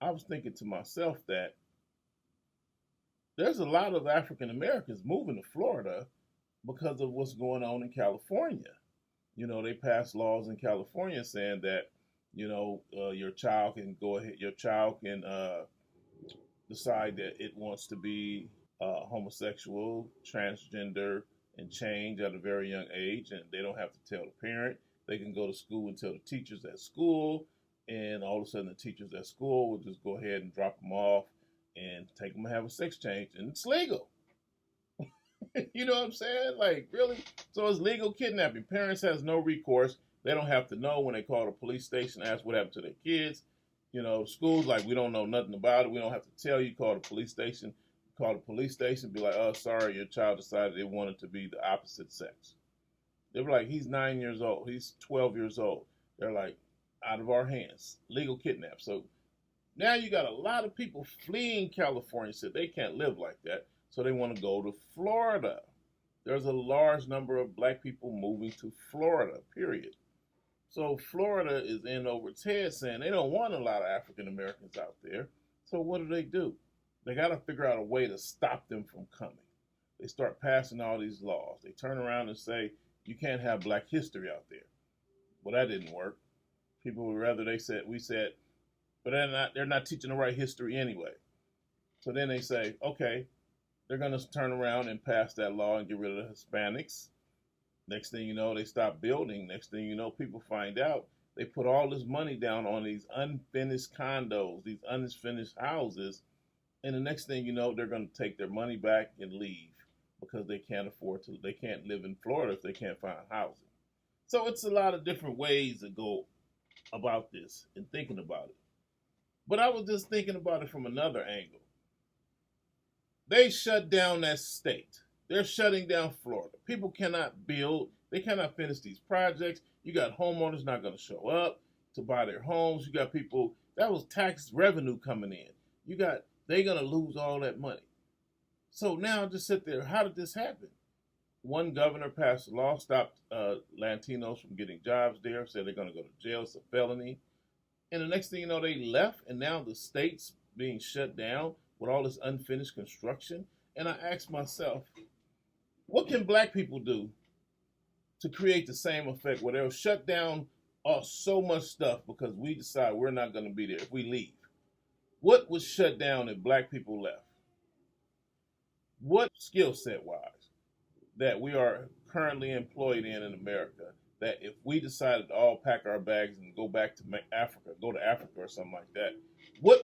I was thinking to myself that there's a lot of African Americans moving to Florida because of what's going on in California. They passed laws in California saying that, your child can go ahead, your child can decide that it wants to be homosexual, transgender, and change at a very young age, and they don't have to tell the parent. They can go to school and tell the teachers at school, and all of a sudden the teachers at school will just go ahead and drop them off and take them to have a sex change, and it's legal. You know what I'm saying? Like, really? So it's legal kidnapping. Parents has no recourse. They don't have to know when they call the police station, ask what happened to their kids. Schools like we don't know nothing about it. We don't have to tell you. Call the police station. Call the police station. Be like, oh, sorry, your child decided they wanted to be the opposite sex. They were like, he's 9 years old. He's 12 years old. They're like, out of our hands, legal kidnap. So now you got a lot of people fleeing California. Said they can't live like that, so they want to go to Florida. There's a large number of black people moving to Florida. Period. So Florida is in over its head saying they don't want a lot of African Americans out there. So what do? They got to figure out a way to stop them from coming. They start passing all these laws. They turn around and say you can't have black history out there. Well, that didn't work. People would rather we said, but they're not teaching the right history anyway. So then they say, okay, they're going to turn around and pass that law and get rid of the Hispanics. Next thing you know, they stop building. Next thing you know, people find out they put all this money down on these unfinished condos, these unfinished houses, and the next thing you know, they're going to take their money back and leave because they can't live in Florida if they can't find housing. So it's a lot of different ways to go about this and thinking about it. But I was just thinking about it from another angle. They shut down that state. They're shutting down Florida. People cannot build. They cannot finish these projects. You got homeowners not going to show up to buy their homes. You got people, that was tax revenue coming in. They're going to lose all that money. So now just sit there. How did this happen? One governor passed a law, stopped Latinos from getting jobs there, said they're going to go to jail. It's a felony. And the next thing you know, they left, and now the state's being shut down with all this unfinished construction. And I asked myself, what can black people do to create the same effect where they'll shut down so much stuff because we decide we're not going to be there if we leave? What was shut down if black people left? What skill set wise that we are currently employed in America that if we decided to all pack our bags and go back to Africa, go to Africa or something like that, what